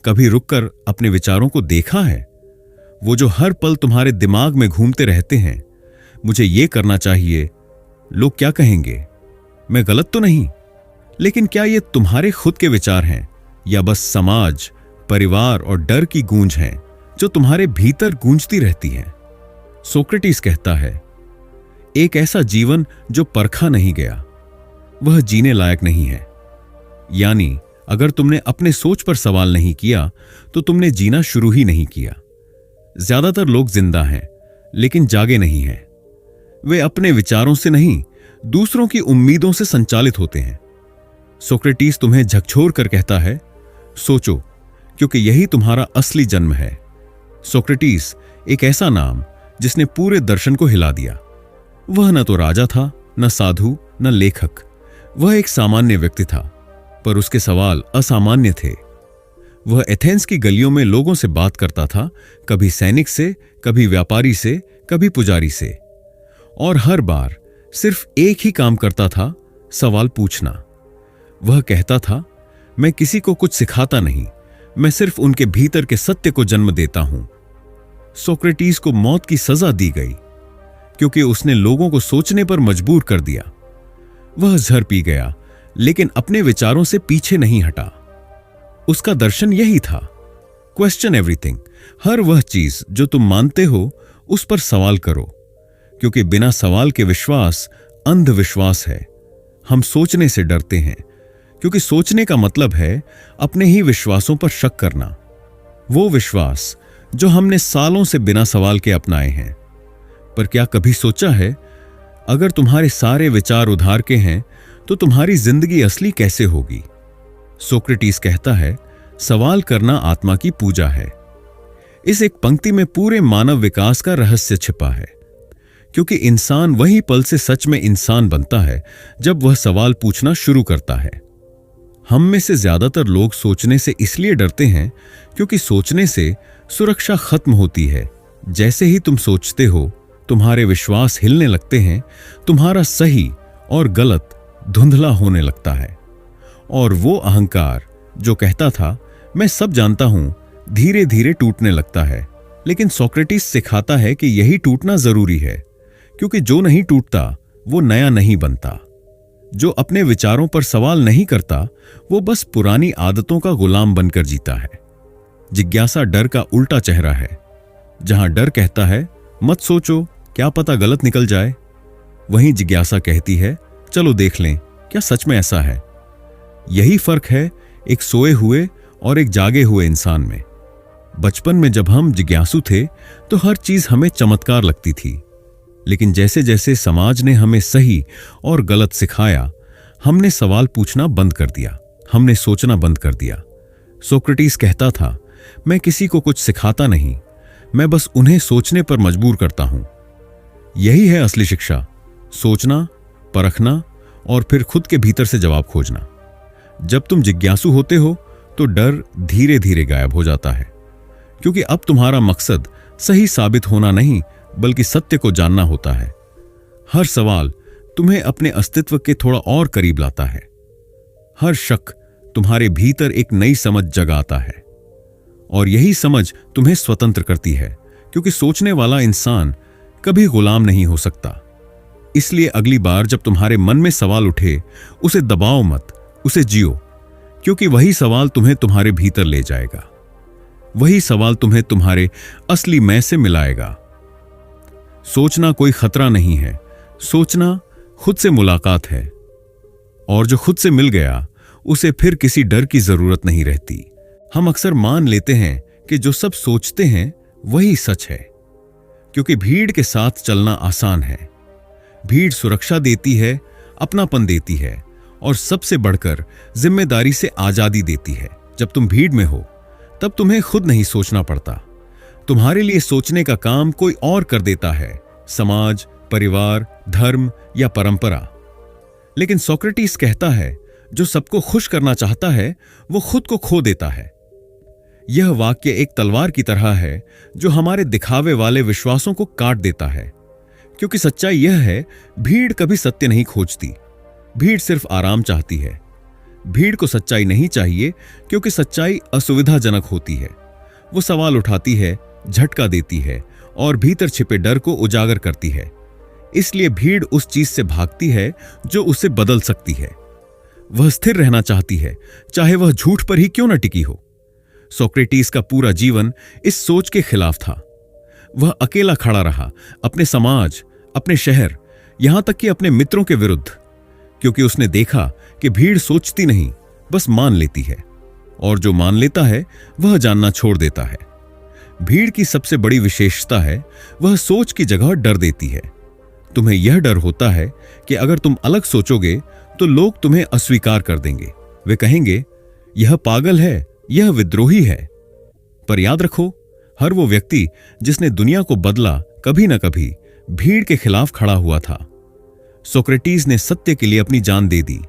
कभी रुककर अपने विचारों को देखा है? वो जो हर पल तुम्हारे दिमाग में घूमते रहते हैं, मुझे ये करना चाहिए, लोग क्या कहेंगे, मैं गलत तो नहीं? लेकिन क्या ये तुम्हारे खुद के विचार हैं या बस समाज, परिवार और डर की गूंज हैं जो तुम्हारे भीतर गूंजती रहती हैं? सोक्रेटिस कहता है, एक ऐसा जीवन जो परखा नहीं गया वह जीने लायक नहीं है। यानी अगर तुमने अपने सोच पर सवाल नहीं किया तो तुमने जीना शुरू ही नहीं किया। ज्यादातर लोग जिंदा हैं लेकिन जागे नहीं हैं। वे अपने विचारों से नहीं, दूसरों की उम्मीदों से संचालित होते हैं। सोक्रेटिस तुम्हें झकझोर कर कहता है, सोचो, क्योंकि यही तुम्हारा असली जन्म है। सोक्रेटिस एक ऐसा नाम जिसने पूरे दर्शन को हिला दिया। वह न तो राजा था, न साधु, न लेखक। वह एक सामान्य व्यक्ति था, पर उसके सवाल असामान्य थे। वह एथेंस की गलियों में लोगों से बात करता था, कभी सैनिक से, कभी व्यापारी से, कभी पुजारी से, और हर बार सिर्फ एक ही काम करता था, सवाल पूछना। वह कहता था, मैं किसी को कुछ सिखाता नहीं, मैं सिर्फ उनके भीतर के सत्य को जन्म देता हूं। सोक्रेटिस को मौत की सजा दी गई क्योंकि उसने लोगों को सोचने पर मजबूर कर दिया। वह जहर पी गया लेकिन अपने विचारों से पीछे नहीं हटा। उसका दर्शन यही था, क्वेश्चन एवरीथिंग। हर वह चीज जो तुम मानते हो उस पर सवाल करो, क्योंकि बिना सवाल के विश्वास अंधविश्वास है। हम सोचने से डरते हैं क्योंकि सोचने का मतलब है अपने ही विश्वासों पर शक करना। वो विश्वास जो हमने सालों से बिना सवाल के अपनाए हैं। पर क्या कभी सोचा है, अगर तुम्हारे सारे विचार उधार के हैं तो तुम्हारी जिंदगी असली कैसे होगी? सोक्रेटिस कहता है, सवाल करना आत्मा की पूजा है। इस एक पंक्ति में पूरे मानव विकास का रहस्य छिपा है, क्योंकि इंसान वही पल से सच में इंसान बनता है जब वह सवाल पूछना शुरू करता है। हम में से ज्यादातर लोग सोचने से इसलिए डरते हैं क्योंकि सोचने से सुरक्षा खत्म होती है। जैसे ही तुम सोचते हो, तुम्हारे विश्वास हिलने लगते हैं, तुम्हारा सही और गलत धुंधला होने लगता है, और वो अहंकार जो कहता था मैं सब जानता हूं, धीरे धीरे टूटने लगता है। लेकिन सोक्रेटिस सिखाता है कि यही टूटना जरूरी है, क्योंकि जो नहीं टूटता वो नया नहीं बनता। जो अपने विचारों पर सवाल नहीं करता वो बस पुरानी आदतों का गुलाम बनकर जीता है। जिज्ञासा डर का उल्टा चेहरा है। जहां डर कहता है मत सोचो, क्या पता गलत निकल जाए, वहीं जिज्ञासा कहती है चलो देख लें क्या सच में ऐसा है। यही फर्क है एक सोए हुए और एक जागे हुए इंसान में। बचपन में जब हम जिज्ञासु थे तो हर चीज हमें चमत्कार लगती थी, लेकिन जैसे जैसे समाज ने हमें सही और गलत सिखाया, हमने सवाल पूछना बंद कर दिया, हमने सोचना बंद कर दिया। सोक्रेटिस कहता था, मैं किसी को कुछ सिखाता नहीं, मैं बस उन्हें सोचने पर मजबूर करता हूं। यही है असली शिक्षा, सोचना, परखना और फिर खुद के भीतर से जवाब खोजना। जब तुम जिज्ञासु होते हो तो डर धीरे धीरे गायब हो जाता है, क्योंकि अब तुम्हारा मकसद सही साबित होना नहीं बल्कि सत्य को जानना होता है। हर सवाल तुम्हें अपने अस्तित्व के थोड़ा और करीब लाता है। हर शक तुम्हारे भीतर एक नई समझ जगाता है, और यही समझ तुम्हें स्वतंत्र करती है, क्योंकि सोचने वाला इंसान कभी गुलाम नहीं हो सकता। इसलिए अगली बार जब तुम्हारे मन में सवाल उठे, उसे दबाओ मत, उसे जियो, क्योंकि वही सवाल तुम्हें तुम्हारे भीतर ले जाएगा। वही सवाल तुम्हें तुम्हारे असली मैं से मिलाएगा। सोचना कोई खतरा नहीं है, सोचना खुद से मुलाकात है, और जो खुद से मिल गया उसे फिर किसी डर की जरूरत नहीं रहती। हम अक्सर मान लेते हैं कि जो सब सोचते हैं वही सच है, क्योंकि भीड़ के साथ चलना आसान है। भीड़ सुरक्षा देती है, अपनापन देती है, और सबसे बढ़कर जिम्मेदारी से आजादी देती है। जब तुम भीड़ में हो तब तुम्हें खुद नहीं सोचना पड़ता, तुम्हारे लिए सोचने का काम कोई और कर देता है, समाज, परिवार, धर्म या परंपरा। लेकिन सोक्रेटिस कहता है, जो सबको खुश करना चाहता है वो खुद को खो देता है। यह वाक्य एक तलवार की तरह है जो हमारे दिखावे वाले विश्वासों को काट देता है, क्योंकि सच्चाई यह है, भीड़ कभी सत्य नहीं खोजती, भीड़ सिर्फ आराम चाहती है। भीड़ को सच्चाई नहीं चाहिए, क्योंकि सच्चाई असुविधाजनक होती है। वो सवाल उठाती है, झटका देती है और भीतर छिपे डर को उजागर करती है। इसलिए भीड़ उस चीज से भागती है जो उसे बदल सकती है। वह स्थिर रहना चाहती है, चाहे वह झूठ पर ही क्यों न टिकी हो। सोक्रेटिस का पूरा जीवन इस सोच के खिलाफ था। वह अकेला खड़ा रहा, अपने समाज, अपने शहर, यहां तक कि अपने मित्रों के विरुद्ध, क्योंकि उसने देखा कि भीड़ सोचती नहीं, बस मान लेती है, और जो मान लेता है वह जानना छोड़ देता है। भीड़ की सबसे बड़ी विशेषता है वह सोच की जगह डर देती है। तुम्हें यह डर होता है कि अगर तुम अलग सोचोगे तो लोग तुम्हें अस्वीकार कर देंगे। वे कहेंगे, यह पागल है, यह विद्रोही है। पर याद रखो, हर वो व्यक्ति जिसने दुनिया को बदला, कभी न कभी भीड़ के खिलाफ खड़ा हुआ था। सोक्रेटिस ने सत्य के लिए अपनी जान दे दी।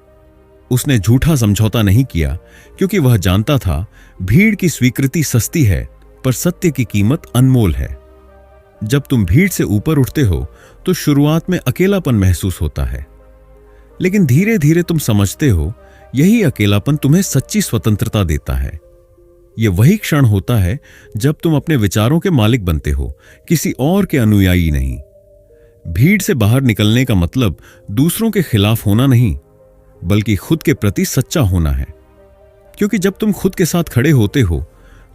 उसने झूठा समझौता नहीं किया, क्योंकि वह जानता था भीड़ की स्वीकृति सस्ती है, पर सत्य की कीमत अनमोल है। जब तुम भीड़ से ऊपर उठते हो तो शुरुआत में अकेलापन महसूस होता है, लेकिन धीरे धीरे तुम समझते हो यही अकेलापन तुम्हें सच्ची स्वतंत्रता देता है। यह वही क्षण होता है जब तुम अपने विचारों के मालिक बनते हो, किसी और के अनुयायी नहीं। भीड़ से बाहर निकलने का मतलब दूसरों के खिलाफ होना नहीं, बल्कि खुद के प्रति सच्चा होना है। क्योंकि जब तुम खुद के साथ खड़े होते हो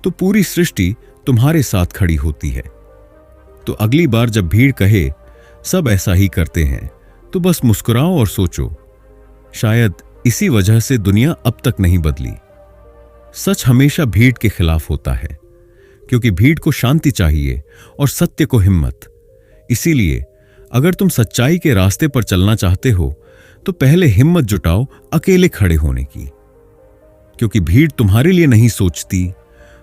तो पूरी सृष्टि तुम्हारे साथ खड़ी होती है। तो अगली बार जब भीड़ कहे सब ऐसा ही करते हैं, तो बस मुस्कुराओ और सोचो, शायद इसी वजह से दुनिया अब तक नहीं बदली। सच हमेशा भीड़ के खिलाफ होता है, क्योंकि भीड़ को शांति चाहिए और सत्य को हिम्मत। इसीलिए अगर तुम सच्चाई के रास्ते पर चलना चाहते हो तो पहले हिम्मत जुटाओ अकेले खड़े होने की, क्योंकि भीड़ तुम्हारे लिए नहीं सोचती,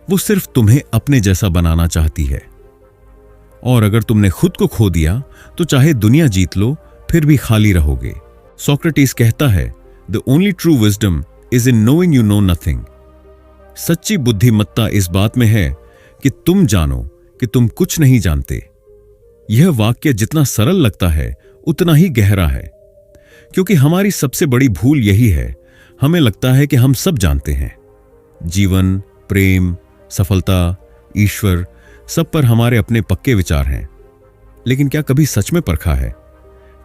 वो सिर्फ तुम्हें अपने जैसा बनाना चाहती है। और अगर तुमने खुद को खो दिया तो चाहे दुनिया जीत लो, फिर भी खाली रहोगे। सोक्रेटिस कहता है, the only true wisdom is in knowing you know nothing. सच्ची बुद्धिमत्ता इस बात में है कि तुम जानो कि तुम कुछ नहीं जानते। यह वाक्य जितना सरल लगता है उतना ही गहरा है, क्योंकि हमारी सबसे बड़ी भूल यही है, हमें लगता है कि हम सब जानते हैं। जीवन, प्रेम, सफलता, ईश्वर, सब पर हमारे अपने पक्के विचार हैं। लेकिन क्या कभी सच में परखा है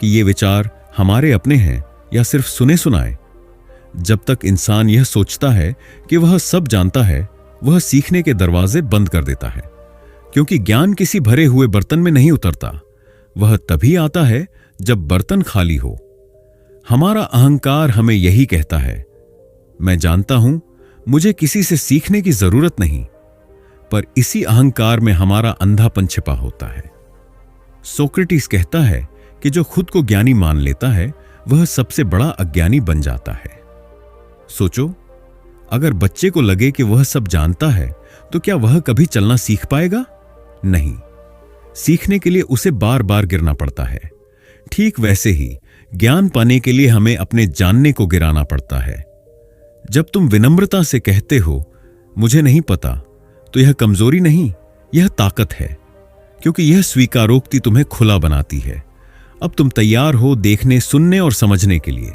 कि ये विचार हमारे अपने हैं या सिर्फ सुने सुनाए? जब तक इंसान यह सोचता है कि वह सब जानता है, वह सीखने के दरवाजे बंद कर देता है, क्योंकि ज्ञान किसी भरे हुए बर्तन में नहीं उतरता। वह तभी आता है जब बर्तन खाली हो। हमारा अहंकार हमें यही कहता है, मैं जानता हूं, मुझे किसी से सीखने की जरूरत नहीं। पर इसी अहंकार में हमारा अंधापन छिपा होता है। सोक्रेटिस कहता है कि जो खुद को ज्ञानी मान लेता है वह सबसे बड़ा अज्ञानी बन जाता है। सोचो, अगर बच्चे को लगे कि वह सब जानता है तो क्या वह कभी चलना सीख पाएगा? नहीं। सीखने के लिए उसे बार बार गिरना पड़ता है। ठीक वैसे ही ज्ञान पाने के लिए हमें अपने जानने को गिराना पड़ता है। जब तुम विनम्रता से कहते हो मुझे नहीं पता, तो यह कमजोरी नहीं, यह ताकत है, क्योंकि यह स्वीकारोक्ति तुम्हें खुला बनाती है। अब तुम तैयार हो देखने, सुनने और समझने के लिए।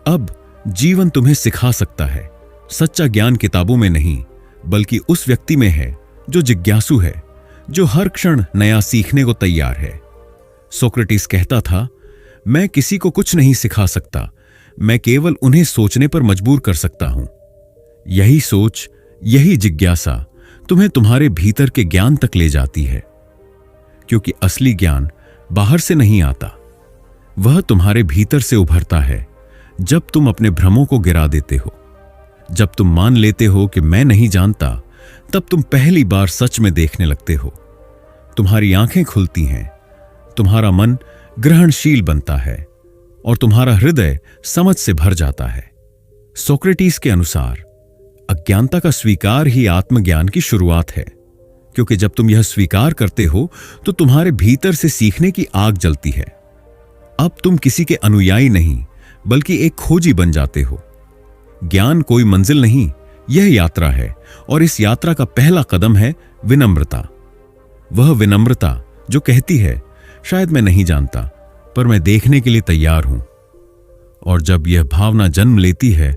अब जीवन तुम्हें सिखा सकता है। सच्चा ज्ञान किताबों में नहीं, बल्कि उस व्यक्ति में है जो जिज्ञासु है, जो हर क्षण नया सीखने को तैयार है। सोक्रेटिस कहता था, मैं किसी को कुछ नहीं सिखा सकता, मैं केवल उन्हें सोचने पर मजबूर कर सकता हूं। यही सोच, यही जिज्ञासा तुम्हें तुम्हारे भीतर के ज्ञान तक ले जाती है, क्योंकि असली ज्ञान बाहर से नहीं आता, वह तुम्हारे भीतर से उभरता है। जब तुम अपने भ्रमों को गिरा देते हो, जब तुम मान लेते हो कि मैं नहीं जानता, तब तुम पहली बार सच में देखने लगते हो। तुम्हारी आंखें खुलती हैं, तुम्हारा मन ग्रहणशील बनता है और तुम्हारा हृदय समझ से भर जाता है। सोक्रेटिस के अनुसार अज्ञानता का स्वीकार ही आत्मज्ञान की शुरुआत है, क्योंकि जब तुम यह स्वीकार करते हो तो तुम्हारे भीतर से सीखने की आग जलती है। अब तुम किसी के अनुयायी नहीं, बल्कि एक खोजी बन जाते हो। ज्ञान कोई मंजिल नहीं, यह यात्रा है, और इस यात्रा का पहला कदम है विनम्रता। वह विनम्रता जो कहती है, शायद मैं नहीं जानता, पर मैं देखने के लिए तैयार हूं। और जब यह भावना जन्म लेती है,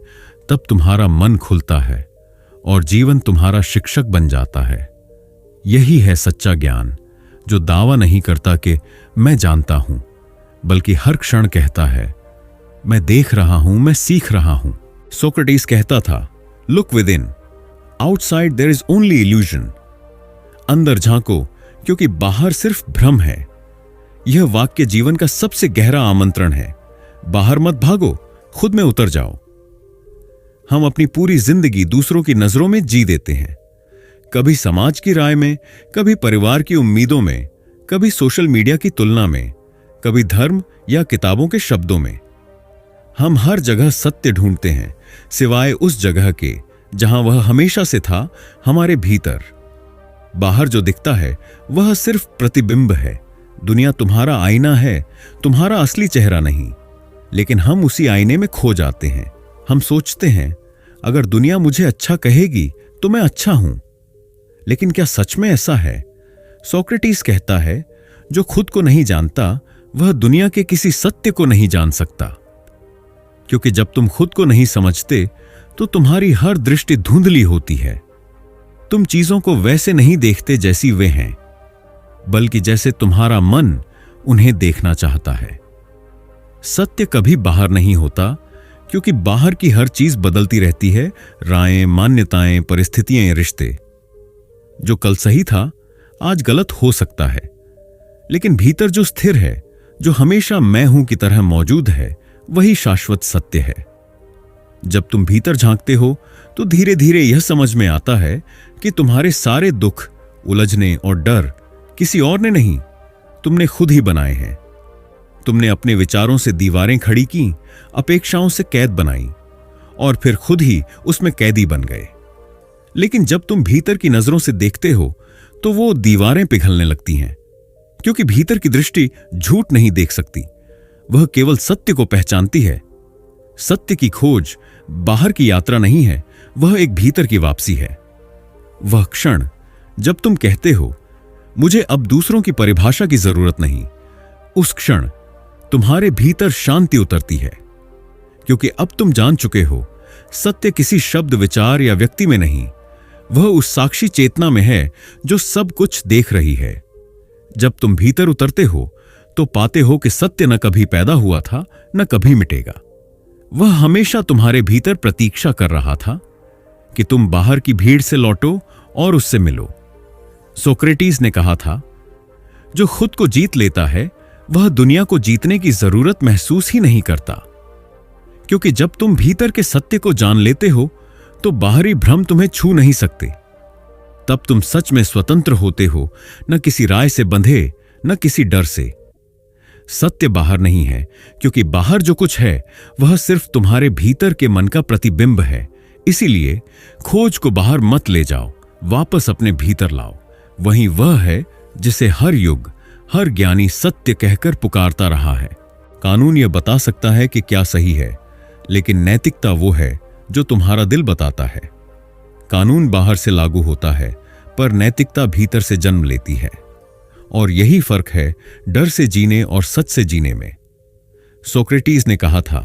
तब तुम्हारा मन खुलता है और जीवन तुम्हारा शिक्षक बन जाता है। यही है सच्चा ज्ञान, जो दावा नहीं करता कि मैं जानता हूं, बल्कि हर क्षण कहता है मैं देख रहा हूं, मैं सीख रहा हूं। सोक्रेटिस कहता था, look within, outside there is only illusion. अंदर झांको, क्योंकि बाहर सिर्फ भ्रम है। यह वाक्य जीवन का सबसे गहरा आमंत्रण है। बाहर मत भागो, खुद में उतर जाओ। हम अपनी पूरी जिंदगी दूसरों की नजरों में जी देते हैं, कभी समाज की राय में, कभी परिवार की उम्मीदों में, कभी सोशल मीडिया की तुलना में, कभी धर्म या किताबों के शब्दों में। हम हर जगह सत्य ढूंढते हैं, सिवाय उस जगह के जहां वह हमेशा से था, हमारे भीतर। बाहर जो दिखता है वह सिर्फ प्रतिबिंब है। दुनिया तुम्हारा आईना है, तुम्हारा असली चेहरा नहीं। लेकिन हम उसी आईने में खो जाते हैं। हम सोचते हैं, अगर दुनिया मुझे अच्छा कहेगी तो मैं अच्छा हूं। लेकिन क्या सच में ऐसा है? सोक्रेटिस कहता है, जो खुद को नहीं जानता वह दुनिया के किसी सत्य को नहीं जान सकता। क्योंकि जब तुम खुद को नहीं समझते तो तुम्हारी हर दृष्टि धुंधली होती है। तुम चीजों को वैसे नहीं देखते जैसी वे हैं, बल्कि जैसे तुम्हारा मन उन्हें देखना चाहता है। सत्य कभी बाहर नहीं होता, क्योंकि बाहर की हर चीज बदलती रहती है। रायें, मान्यताएं, परिस्थितियां, रिश्ते। जो कल सही था आज गलत हो सकता है, लेकिन भीतर जो स्थिर है, जो हमेशा मैं हूं की तरह मौजूद है, वही शाश्वत सत्य है। जब तुम भीतर झांकते हो तो धीरे धीरे यह समझ में आता है कि तुम्हारे सारे दुख, उलझने और डर किसी और ने नहीं, तुमने खुद ही बनाए हैं। तुमने अपने विचारों से दीवारें खड़ी की, अपेक्षाओं से कैद बनाई और फिर खुद ही उसमें कैदी बन गए। लेकिन जब तुम भीतर की नजरों से देखते हो तो वो दीवारें पिघलने लगती हैं, क्योंकि भीतर की दृष्टि झूठ नहीं देख सकती, वह केवल सत्य को पहचानती है। सत्य की खोज बाहर की यात्रा नहीं है, वह एक भीतर की वापसी है। वह क्षण जब तुम कहते हो, मुझे अब दूसरों की परिभाषा की जरूरत नहीं, उस क्षण तुम्हारे भीतर शांति उतरती है। क्योंकि अब तुम जान चुके हो, सत्य किसी शब्द, विचार या व्यक्ति में नहीं, वह उस साक्षी चेतना में है जो सब कुछ देख रही है। जब तुम भीतर उतरते हो तो पाते हो कि सत्य न कभी पैदा हुआ था, न कभी मिटेगा। वह हमेशा तुम्हारे भीतर प्रतीक्षा कर रहा था कि तुम बाहर की भीड़ से लौटो और उससे मिलो। सोक्रेटिस ने कहा था, जो खुद को जीत लेता है वह दुनिया को जीतने की जरूरत महसूस ही नहीं करता। क्योंकि जब तुम भीतर के सत्य को जान लेते हो तो बाहरी भ्रम तुम्हें छू नहीं सकते। तब तुम सच में स्वतंत्र होते हो, न किसी राय से बंधे, न किसी डर से। सत्य बाहर नहीं है, क्योंकि बाहर जो कुछ है वह सिर्फ तुम्हारे भीतर के मन का प्रतिबिंब है। इसीलिए खोज को बाहर मत ले जाओ, वापस अपने भीतर लाओ। वही वह है जिसे हर युग, हर ज्ञानी सत्य कहकर पुकारता रहा है। कानून यह बता सकता है कि क्या सही है, लेकिन नैतिकता वो है जो तुम्हारा दिल बताता है। कानून बाहर से लागू होता है, पर नैतिकता भीतर से जन्म लेती है। और यही फर्क है डर से जीने और सच से जीने में। सोक्रेटिस ने कहा था,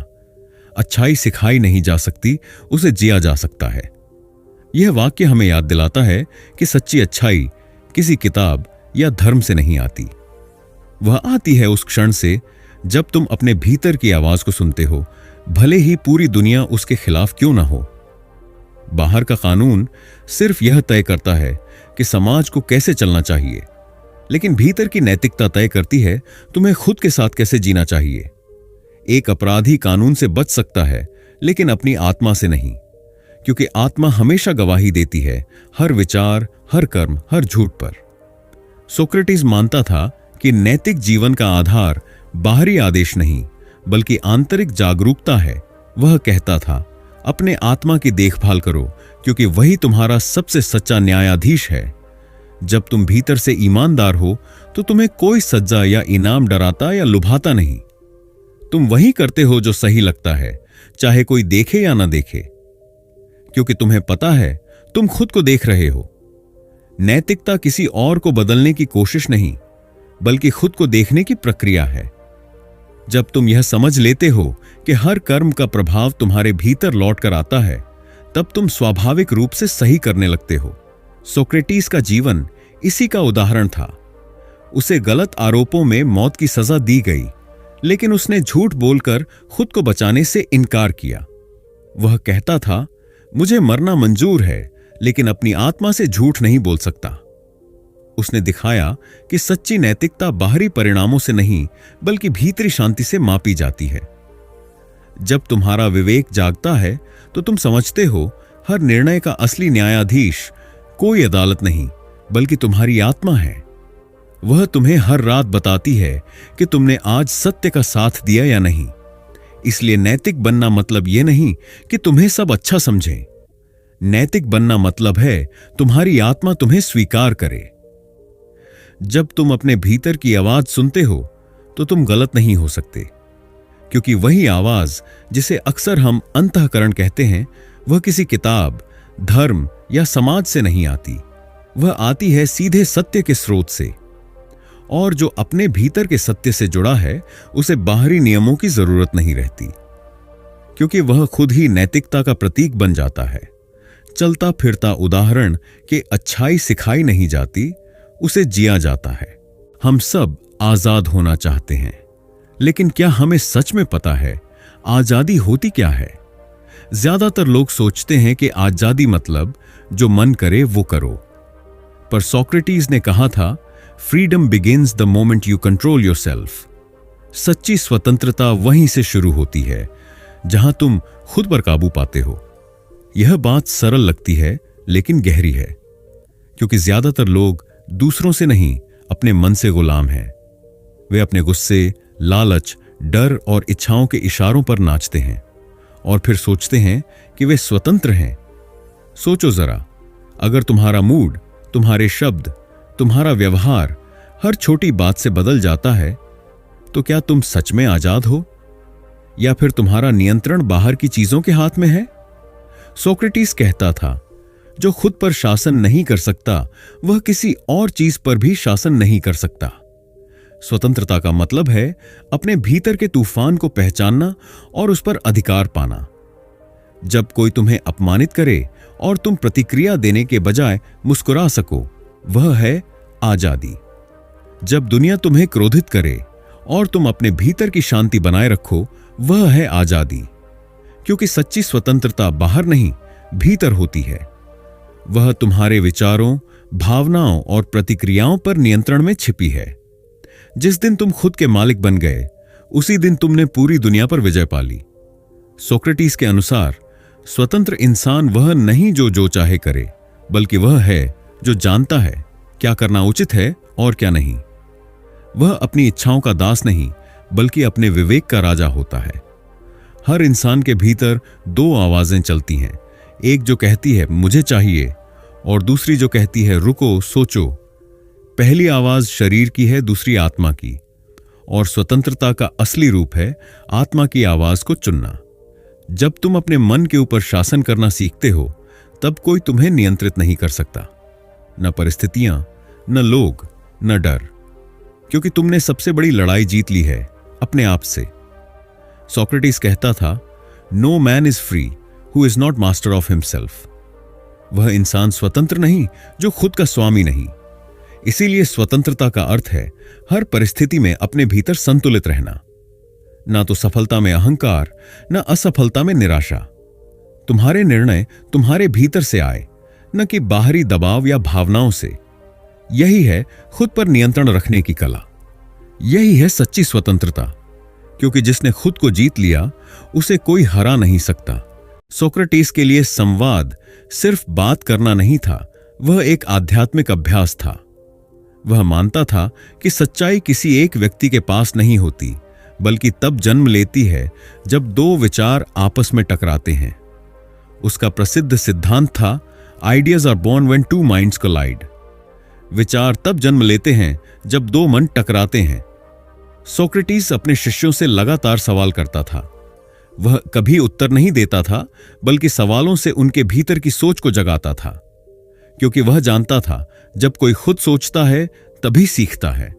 अच्छाई सिखाई नहीं जा सकती, उसे जिया जा सकता है। यह वाक्य हमें याद दिलाता है कि सच्ची अच्छाई किसी किताब या धर्म से नहीं आती। वह आती है उस क्षण से जब तुम अपने भीतर की आवाज को सुनते हो, भले ही पूरी दुनिया उसके खिलाफ क्यों ना हो। बाहर का कानून सिर्फ यह तय करता है कि समाज को कैसे चलना चाहिए, लेकिन भीतर की नैतिकता तय करती है तुम्हें खुद के साथ कैसे जीना चाहिए। एक अपराधी कानून से बच सकता है, लेकिन अपनी आत्मा से नहीं, क्योंकि आत्मा हमेशा गवाही देती है, हर विचार, हर कर्म, हर झूठ पर। सोक्रेटिस मानता था कि नैतिक जीवन का आधार बाहरी आदेश नहीं, बल्कि आंतरिक जागरूकता है। वह कहता था, अपने आत्मा की देखभाल करो, क्योंकि वही तुम्हारा सबसे सच्चा न्यायाधीश है। जब तुम भीतर से ईमानदार हो तो तुम्हें कोई सज्जा या इनाम डराता या लुभाता नहीं। तुम वही करते हो जो सही लगता है, चाहे कोई देखे या ना देखे, क्योंकि तुम्हें पता है तुम खुद को देख रहे हो। नैतिकता किसी और को बदलने की कोशिश नहीं, बल्कि खुद को देखने की प्रक्रिया है। जब तुम यह समझ लेते हो कि हर कर्म का प्रभाव तुम्हारे भीतर लौट कर आता है, तब तुम स्वाभाविक रूप से सही करने लगते हो। सोक्रेटिस का जीवन इसी का उदाहरण था। उसे गलत आरोपों में मौत की सजा दी गई, लेकिन उसने झूठ बोलकर खुद को बचाने से इनकार किया। वह कहता था, मुझे मरना मंजूर है, लेकिन अपनी आत्मा से झूठ नहीं बोल सकता। उसने दिखाया कि सच्ची नैतिकता बाहरी परिणामों से नहीं, बल्कि भीतरी शांति से मापी जाती है। जब तुम्हारा विवेक जागता है तो तुम समझते हो हर निर्णय का असली न्यायाधीश कोई अदालत नहीं, बल्कि तुम्हारी आत्मा है। वह तुम्हें हर रात बताती है कि तुमने आज सत्य का साथ दिया या नहीं। इसलिए नैतिक बनना मतलब यह नहीं कि तुम्हें सब अच्छा समझे। नैतिक बनना मतलब है तुम्हारी आत्मा तुम्हें स्वीकार करे। जब तुम अपने भीतर की आवाज सुनते हो तो तुम गलत नहीं हो सकते, क्योंकि वही आवाज जिसे अक्सर हम अंतःकरण कहते हैं, वह किसी किताब, धर्म या समाज से नहीं आती। वह आती है सीधे सत्य के स्रोत से। और जो अपने भीतर के सत्य से जुड़ा है, उसे बाहरी नियमों की जरूरत नहीं रहती, क्योंकि वह खुद ही नैतिकता का प्रतीक बन जाता है। चलता फिरता उदाहरण कि अच्छाई सिखाई नहीं जाती, उसे जिया जाता है। हम सब आजाद होना चाहते हैं, लेकिन क्या हमें सच में पता है आजादी होती क्या है? ज्यादातर लोग सोचते हैं कि आजादी मतलब जो मन करे वो करो, पर सोक्रेटिस ने कहा था, freedom begins the moment you control yourself. सच्ची स्वतंत्रता वहीं से शुरू होती है जहां तुम खुद पर काबू पाते हो। यह बात सरल लगती है, लेकिन गहरी है, क्योंकि ज्यादातर लोग दूसरों से नहीं, अपने मन से गुलाम हैं। वे अपने गुस्से, लालच, डर और इच्छाओं के इशारों पर नाचते हैं और फिर सोचते हैं कि वे स्वतंत्र हैं। सोचो जरा, अगर तुम्हारा मूड, तुम्हारे शब्द, तुम्हारा व्यवहार हर छोटी बात से बदल जाता है, तो क्या तुम सच में आजाद हो, या फिर तुम्हारा नियंत्रण बाहर की चीजों के हाथ में है? सोक्रेटिस कहता था, जो खुद पर शासन नहीं कर सकता, वह किसी और चीज पर भी शासन नहीं कर सकता। स्वतंत्रता का मतलब है अपने भीतर के तूफान को पहचानना और उस पर अधिकार पाना। जब कोई तुम्हें अपमानित करे और तुम प्रतिक्रिया देने के बजाय मुस्कुरा सको, वह है आजादी। जब दुनिया तुम्हें क्रोधित करे और तुम अपने भीतर की शांति बनाए रखो, वह है आजादी। क्योंकि सच्ची स्वतंत्रता बाहर नहीं, भीतर होती है। वह तुम्हारे विचारों, भावनाओं और प्रतिक्रियाओं पर नियंत्रण में छिपी है। जिस दिन तुम खुद के मालिक बन गए, उसी दिन तुमने पूरी दुनिया पर विजय पा ली। सोक्रेटिस के अनुसार स्वतंत्र इंसान वह नहीं जो चाहे करे, बल्कि वह है जो जानता है क्या करना उचित है और क्या नहीं। वह अपनी इच्छाओं का दास नहीं, बल्कि अपने विवेक का राजा होता है। हर इंसान के भीतर दो आवाजें चलती हैं, एक जो कहती है मुझे चाहिए, और दूसरी जो कहती है रुको, सोचो। पहली आवाज शरीर की है, दूसरी आत्मा की। और स्वतंत्रता का असली रूप है आत्मा की आवाज को चुनना। जब तुम अपने मन के ऊपर शासन करना सीखते हो, तब कोई तुम्हें नियंत्रित नहीं कर सकता, न परिस्थितियां, न लोग, न डर, क्योंकि तुमने सबसे बड़ी लड़ाई जीत ली है अपने आप से। सोक्रेटिस कहता था, no man is free who is not master of himself. वह इंसान स्वतंत्र नहीं जो खुद का स्वामी नहीं। इसीलिए स्वतंत्रता का अर्थ है हर परिस्थिति में अपने भीतर संतुलित रहना, ना तो सफलता में अहंकार, न असफलता में निराशा। तुम्हारे निर्णय तुम्हारे भीतर से आए, न कि बाहरी दबाव या भावनाओं से। यही है खुद पर नियंत्रण रखने की कला। यही है सच्ची स्वतंत्रता, क्योंकि जिसने खुद को जीत लिया, उसे कोई हरा नहीं सकता। सोक्रेटिस के लिए संवाद सिर्फ बात करना नहीं था, वह एक आध्यात्मिक अभ्यास था। वह मानता था कि सच्चाई किसी एक व्यक्ति के पास नहीं होती, बल्कि तब जन्म लेती है जब दो विचार आपस में टकराते हैं। उसका प्रसिद्ध सिद्धांत था, ideas are born when two minds collide. विचार तब जन्म लेते हैं जब दो मन टकराते हैं। सोक्रेटिस अपने शिष्यों से लगातार सवाल करता था। वह कभी उत्तर नहीं देता था, बल्कि सवालों से उनके भीतर की सोच को जगाता था, क्योंकि वह जानता था जब कोई खुद सोचता है तभी सीखता है।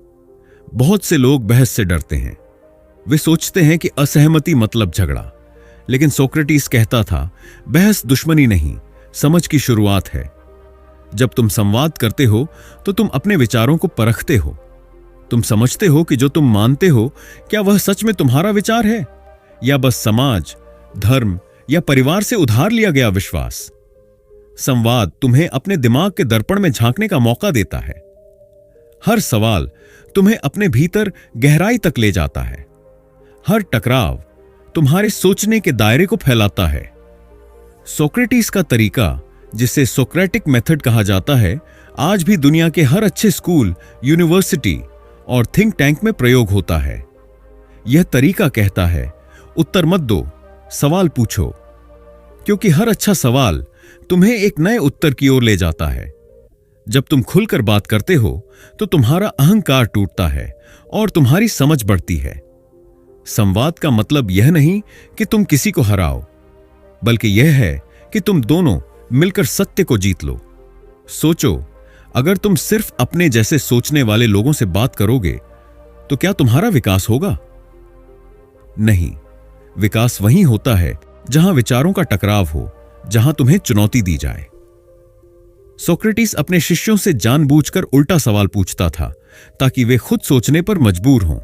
बहुत से लोग बहस से डरते हैं, वे सोचते हैं कि असहमति मतलब झगड़ा, लेकिन सोक्रेटिस कहता था, बहस दुश्मनी नहीं, समझ की शुरुआत है। जब तुम संवाद करते हो तो तुम अपने विचारों को परखते हो। तुम समझते हो कि जो तुम मानते हो क्या वह सच में तुम्हारा विचार है या बस समाज, धर्म या परिवार से उधार लिया गया विश्वास। संवाद तुम्हें अपने दिमाग के दर्पण में झांकने का मौका देता है। हर सवाल तुम्हें अपने भीतर गहराई तक ले जाता है। हर टकराव तुम्हारे सोचने के दायरे को फैलाता है। सोक्रेटिस का तरीका, जिसे सोक्रेटिक मेथड कहा जाता है, आज भी दुनिया के हर अच्छे स्कूल, यूनिवर्सिटी और थिंक टैंक में प्रयोग होता है। यह तरीका कहता है, उत्तर मत दो, सवाल पूछो, क्योंकि हर अच्छा सवाल तुम्हें एक नए उत्तर की ओर ले जाता है। जब तुम खुलकर बात करते हो तो तुम्हारा अहंकार टूटता है और तुम्हारी समझ बढ़ती है। संवाद का मतलब यह नहीं कि तुम किसी को हराओ, बल्कि यह है कि तुम दोनों मिलकर सत्य को जीत लो। सोचो, अगर तुम सिर्फ अपने जैसे सोचने वाले लोगों से बात करोगे तो क्या तुम्हारा विकास होगा? नहीं, विकास वहीं होता है जहां विचारों का टकराव हो, जहां तुम्हें चुनौती दी जाए। सोक्रेटिस अपने शिष्यों से जानबूझकर उल्टा सवाल पूछता था ताकि वे खुद सोचने पर मजबूर हों।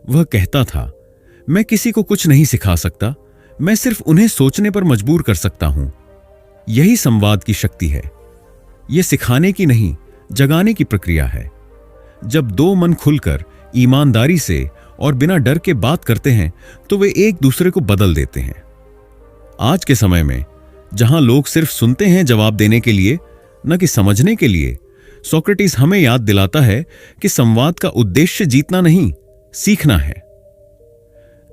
वह कहता था, मैं किसी को कुछ नहीं सिखा सकता, मैं सिर्फ उन्हें सोचने पर मजबूर कर सकता हूं। यही संवाद की शक्ति है। यह सिखाने की नहीं, जगाने की प्रक्रिया है। जब दो मन खुलकर, ईमानदारी से और बिना डर के बात करते हैं तो वे एक दूसरे को बदल देते हैं। आज के समय में जहां लोग सिर्फ सुनते हैं जवाब देने के लिए, न कि समझने के लिए, सोक्रेटिस हमें याद दिलाता है कि संवाद का उद्देश्य जीतना नहीं, सीखना है।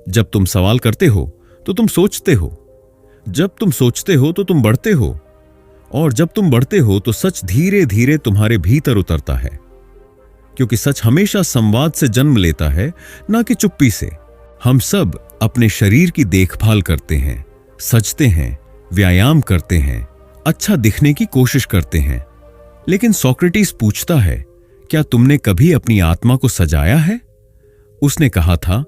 जब तुम सवाल करते हो तो तुम सोचते हो, जब तुम सोचते हो तो तुम बढ़ते हो, और जब तुम बढ़ते हो तो सच धीरे धीरे तुम्हारे भीतर उतरता है। क्योंकि सच हमेशा संवाद से जन्म लेता है, ना कि चुप्पी से। हम सब अपने शरीर की देखभाल करते हैं, सजते हैं, व्यायाम करते हैं, अच्छा दिखने की कोशिश करते हैं, लेकिन सोक्रेटिस पूछता है, क्या तुमने कभी अपनी आत्मा को सजाया है? उसने कहा था,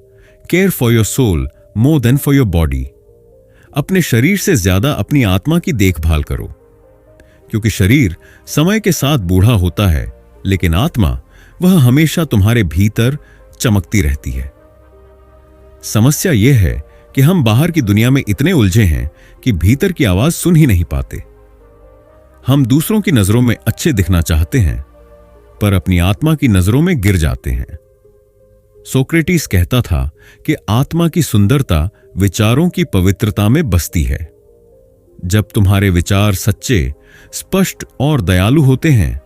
care for your soul more than for your body. अपने शरीर से ज्यादा अपनी आत्मा की देखभाल करो, क्योंकि शरीर समय के साथ बूढ़ा होता है, लेकिन आत्मा, वह हमेशा तुम्हारे भीतर चमकती रहती है। समस्या यह है कि हम बाहर की दुनिया में इतने उलझे हैं कि भीतर की आवाज सुन ही नहीं पाते। हम दूसरों की नजरों में अच्छे दिखना चाहते हैं, पर अपनी आत्मा की नजरों में गिर जाते हैं। सोक्रेटिस कहता था कि आत्मा की सुंदरता विचारों की पवित्रता में बसती है। जब तुम्हारे विचार सच्चे, स्पष्ट और दयालु होते हैं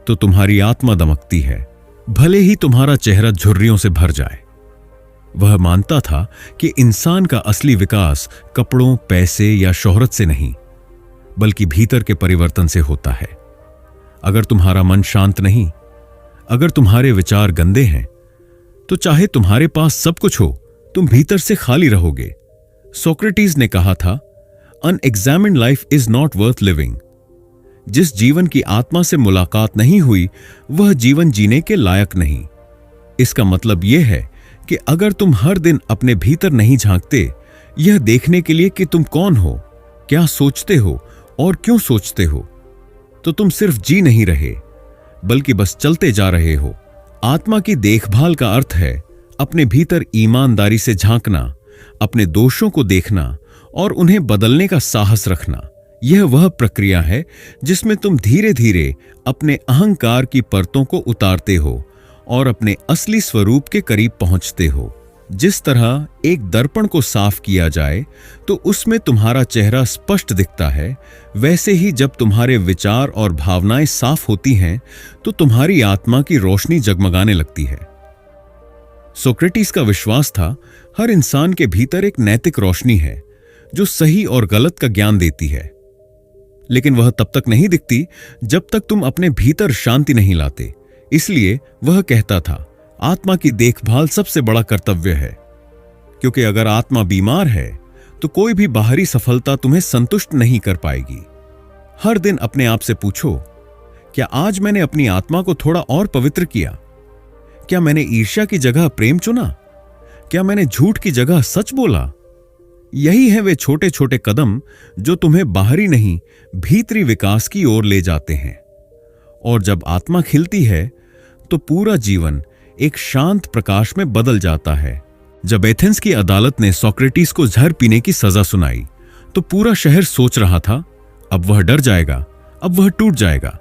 तो तुम्हारी आत्मा दमकती है, भले ही तुम्हारा चेहरा झुर्रियों से भर जाए। वह मानता था कि इंसान का असली विकास कपड़ों, पैसे या शोहरत से नहीं, बल्कि भीतर के परिवर्तन से होता है। अगर तुम्हारा मन शांत नहीं, अगर तुम्हारे विचार गंदे हैं, तो चाहे तुम्हारे पास सब कुछ हो, तुम भीतर से खाली रहोगे। सोक्रेटिस ने कहा था, unexamined life is not worth living. जिस जीवन की आत्मा से मुलाकात नहीं हुई, वह जीवन जीने के लायक नहीं। इसका मतलब यह है कि अगर तुम हर दिन अपने भीतर नहीं झांकते, यह देखने के लिए कि तुम कौन हो, क्या सोचते हो और क्यों सोचते हो, तो तुम सिर्फ जी नहीं रहे, बल्कि बस चलते जा रहे हो। आत्मा की देखभाल का अर्थ है अपने भीतर ईमानदारी से झांकना, अपने दोषों को देखना और उन्हें बदलने का साहस रखना। यह वह प्रक्रिया है जिसमें तुम धीरे धीरे अपने अहंकार की परतों को उतारते हो और अपने असली स्वरूप के करीब पहुंचते हो। जिस तरह एक दर्पण को साफ किया जाए तो उसमें तुम्हारा चेहरा स्पष्ट दिखता है, वैसे ही जब तुम्हारे विचार और भावनाएं साफ होती हैं तो तुम्हारी आत्मा की रोशनी जगमगाने लगती है। सोक्रेटिस का विश्वास था, हर इंसान के भीतर एक नैतिक रोशनी है जो सही और गलत का ज्ञान देती है, लेकिन वह तब तक नहीं दिखती जब तक तुम अपने भीतर शांति नहीं लाते। इसलिए वह कहता था, आत्मा की देखभाल सबसे बड़ा कर्तव्य है, क्योंकि अगर आत्मा बीमार है तो कोई भी बाहरी सफलता तुम्हें संतुष्ट नहीं कर पाएगी। हर दिन अपने आप से पूछो, क्या आज मैंने अपनी आत्मा को थोड़ा और पवित्र किया? क्या मैंने ईर्ष्या की जगह प्रेम चुना? क्या मैंने झूठ की जगह सच बोला? यही है वे छोटे छोटे कदम जो तुम्हें बाहरी नहीं, भीतरी विकास की ओर ले जाते हैं। और जब आत्मा खिलती है तो पूरा जीवन एक शांत प्रकाश में बदल जाता है। जब एथेंस की अदालत ने सोक्रेटिस को जहर पीने की सजा सुनाई तो पूरा शहर सोच रहा था, अब वह डर जाएगा, अब वह टूट जाएगा।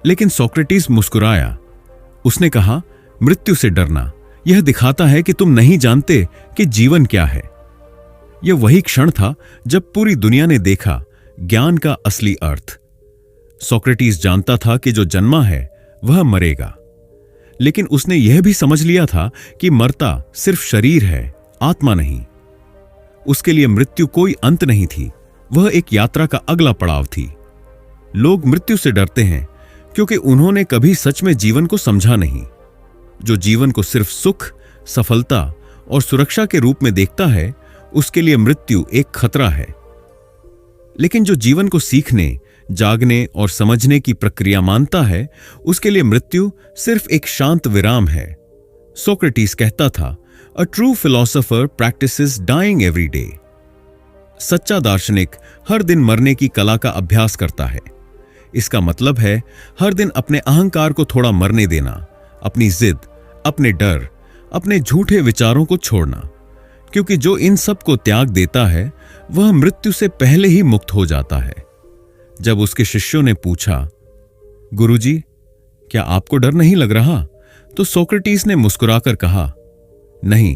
लेकिन सोक्रेटिस मुस्कुराया। उसने कहा, मृत्यु से डरना यह दिखाता है कि तुम नहीं जानते कि जीवन क्या है। यह वही क्षण था जब पूरी दुनिया ने देखा ज्ञान का असली अर्थ। सोक्रेटिस जानता था कि जो जन्मा है वह मरेगा, लेकिन उसने यह भी समझ लिया था कि मरता सिर्फ शरीर है, आत्मा नहीं। उसके लिए मृत्यु कोई अंत नहीं थी, वह एक यात्रा का अगला पड़ाव थी। लोग मृत्यु से डरते हैं क्योंकि उन्होंने कभी सच में जीवन को समझा नहीं। जो जीवन को सिर्फ सुख, सफलता और सुरक्षा के रूप में देखता है, उसके लिए मृत्यु एक खतरा है। लेकिन जो जीवन को सीखने, जागने और समझने की प्रक्रिया मानता है, उसके लिए मृत्यु सिर्फ एक शांत विराम है। सोक्रेटिस कहता था, a true philosopher practises dying every day. सच्चा दार्शनिक हर दिन मरने की कला का अभ्यास करता है। इसका मतलब है हर दिन अपने अहंकार को थोड़ा मरने देना, अपनी जिद, अपने डर, अपने झूठे विचारों को छोड़ना, क्योंकि जो इन सब को त्याग देता है वह मृत्यु से पहले ही मुक्त हो जाता है। जब उसके शिष्यों ने पूछा, गुरुजी, क्या आपको डर नहीं लग रहा? तो सोक्रेटिस ने मुस्कुराकर कहा, नहीं,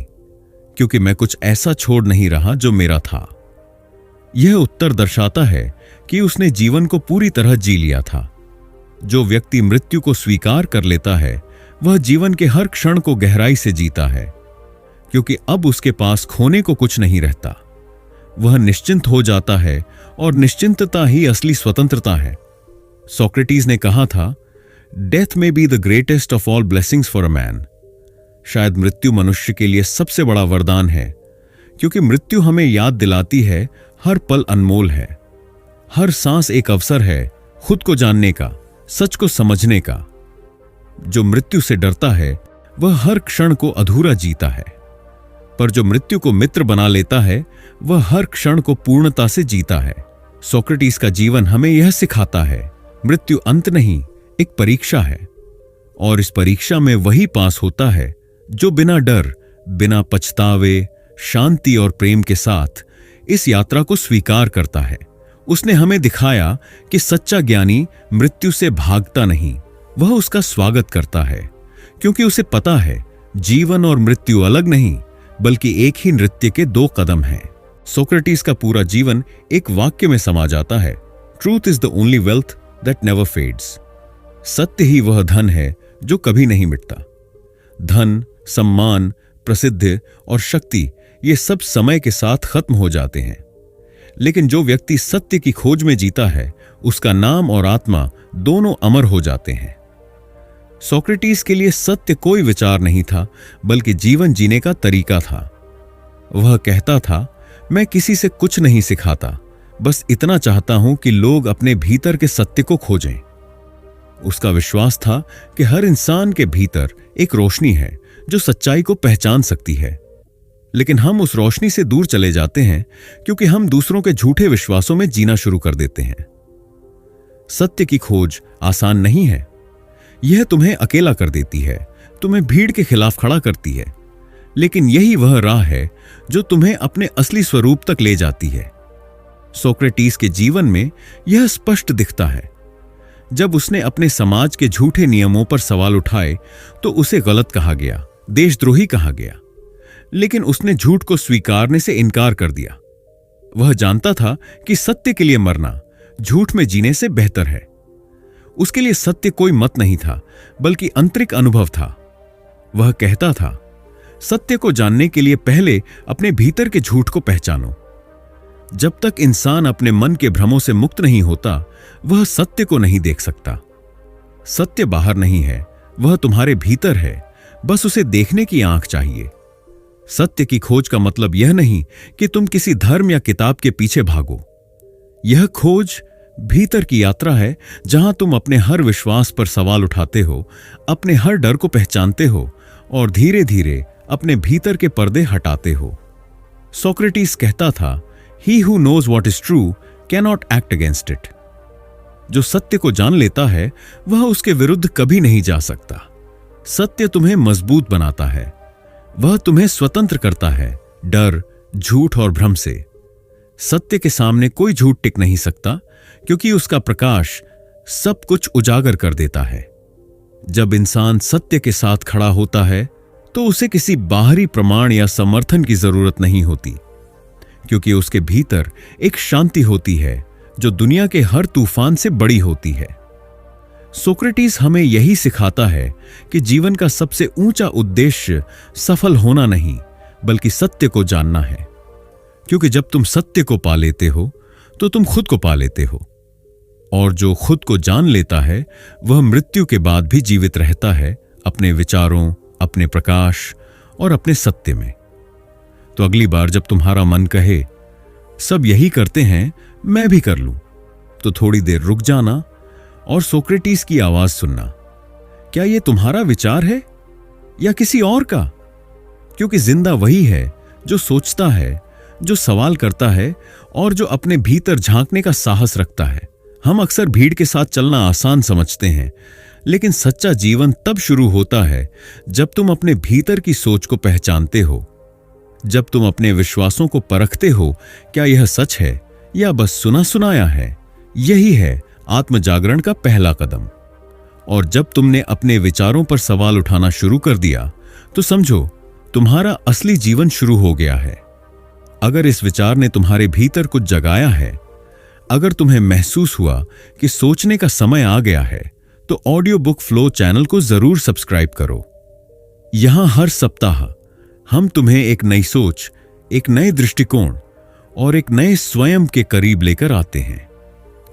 क्योंकि मैं कुछ ऐसा छोड़ नहीं रहा जो मेरा था। यह उत्तर दर्शाता है कि उसने जीवन को पूरी तरह जी लिया था। जो व्यक्ति मृत्यु को स्वीकार कर लेता है वह जीवन के हर क्षण को गहराई से जीता है, क्योंकि अब उसके पास खोने को कुछ नहीं रहता। वह निश्चिंत हो जाता है और निश्चिंतता ही असली स्वतंत्रता है। सोक्रेटिस ने कहा था, डेथ में be the greatest of all blessings for a man. शायद मृत्यु मनुष्य के लिए सबसे बड़ा वरदान है, क्योंकि मृत्यु हमें याद दिलाती है हर पल अनमोल है। हर सांस एक अवसर है खुद को जानने का, सच को समझने का। जो मृत्यु से डरता है वह हर क्षण को अधूरा जीता है, पर जो मृत्यु को मित्र बना लेता है वह हर क्षण को पूर्णता से जीता है। सोक्रेटिस का जीवन हमें यह सिखाता है, मृत्यु अंत नहीं, एक परीक्षा है, और इस परीक्षा में वही पास होता है जो बिना डर, बिना पछतावे, शांति और प्रेम के साथ इस यात्रा को स्वीकार करता है। उसने हमें दिखाया कि सच्चा ज्ञानी मृत्यु से भागता नहीं, वह उसका स्वागत करता है, क्योंकि उसे पता है जीवन और मृत्यु अलग नहीं, बल्कि एक ही नृत्य के दो कदम हैं। सोक्रेटिस का पूरा जीवन एक वाक्य में समा जाता है, truth is the only wealth that never fades. सत्य ही वह धन है जो कभी नहीं मिटता। धन, सम्मान, प्रसिद्धि और शक्ति ये सब समय के साथ खत्म हो जाते हैं, लेकिन जो व्यक्ति सत्य की खोज में जीता है उसका नाम और आत्मा दोनों अमर हो जाते हैं। सोक्रेटिस के लिए सत्य कोई विचार नहीं था, बल्कि जीवन जीने का तरीका था। वह कहता था, मैं किसी से कुछ नहीं सिखाता, बस इतना चाहता हूं कि लोग अपने भीतर के सत्य को खोजें। उसका विश्वास था कि हर इंसान के भीतर एक रोशनी है जो सच्चाई को पहचान सकती है, लेकिन हम उस रोशनी से दूर चले जाते हैं क्योंकि हम दूसरों के झूठे विश्वासों में जीना शुरू कर देते हैं। सत्य की खोज आसान नहीं है। यह तुम्हें अकेला कर देती है, तुम्हें भीड़ के खिलाफ खड़ा करती है, लेकिन यही वह राह है जो तुम्हें अपने असली स्वरूप तक ले जाती है। सोक्रेटिस के जीवन में यह स्पष्ट दिखता है। जब उसने अपने समाज के झूठे नियमों पर सवाल उठाए तो उसे गलत कहा गया, देशद्रोही कहा गया, लेकिन उसने झूठ को स्वीकारने से इनकार कर दिया। वह जानता था कि सत्य के लिए मरना झूठ में जीने से बेहतर है। उसके लिए सत्य कोई मत नहीं था, बल्कि आंतरिक अनुभव था। वह कहता था, सत्य को जानने के लिए पहले अपने भीतर के झूठ को पहचानो। जब तक इंसान अपने मन के भ्रमों से मुक्त नहीं होता, वह सत्य को नहीं देख सकता। सत्य बाहर नहीं है, वह तुम्हारे भीतर है, बस उसे देखने की आंख चाहिए। सत्य की खोज का मतलब यह नहीं कि तुम किसी धर्म या किताब के पीछे भागो। यह खोज भीतर की यात्रा है, जहां तुम अपने हर विश्वास पर सवाल उठाते हो, अपने हर डर को पहचानते हो और धीरे धीरे अपने भीतर के पर्दे हटाते हो। सोक्रेटिस कहता था, he who knows what is true cannot act against it. जो सत्य को जान लेता है वह उसके विरुद्ध कभी नहीं जा सकता। सत्य तुम्हें मजबूत बनाता है, वह तुम्हें स्वतंत्र करता है डर, झूठ और भ्रम से। सत्य के सामने कोई झूठ टिक नहीं सकता, क्योंकि उसका प्रकाश सब कुछ उजागर कर देता है। जब इंसान सत्य के साथ खड़ा होता है तो उसे किसी बाहरी प्रमाण या समर्थन की जरूरत नहीं होती, क्योंकि उसके भीतर एक शांति होती है जो दुनिया के हर तूफान से बड़ी होती है। सोक्रेटिस हमें यही सिखाता है कि जीवन का सबसे ऊंचा उद्देश्य सफल होना नहीं, बल्कि सत्य को जानना है। क्योंकि जब तुम सत्य को पा लेते हो तो तुम खुद को पा लेते हो, और जो खुद को जान लेता है वह मृत्यु के बाद भी जीवित रहता है अपने विचारों, अपने प्रकाश और अपने सत्य में। तो अगली बार जब तुम्हारा मन कहे सब यही करते हैं, मैं भी कर लूं, तो थोड़ी देर रुक जाना और सोक्रेटिस की आवाज सुनना। क्या यह तुम्हारा विचार है या किसी और का? क्योंकि जिंदा वही है जो सोचता है, जो सवाल करता है और जो अपने भीतर झांकने का साहस रखता है। हम अक्सर भीड़ के साथ चलना आसान समझते हैं, लेकिन सच्चा जीवन तब शुरू होता है जब तुम अपने भीतर की सोच को पहचानते हो, जब तुम अपने विश्वासों को परखते हो, क्या यह सच है या बस सुना सुनाया है। यही है आत्म जागरण का पहला कदम। और जब तुमने अपने विचारों पर सवाल उठाना शुरू कर दिया तो समझो तुम्हारा असली जीवन शुरू हो गया है। अगर इस विचार ने तुम्हारे भीतर कुछ जगाया है, अगर तुम्हें महसूस हुआ कि सोचने का समय आ गया है, तो ऑडियो बुक फ्लो चैनल को जरूर सब्सक्राइब करो। यहां हर सप्ताह हम तुम्हें एक नई सोच, एक नए दृष्टिकोण और एक नए स्वयं के करीब लेकर आते हैं,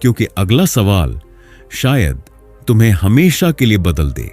क्योंकि अगला सवाल शायद तुम्हें हमेशा के लिए बदल दे।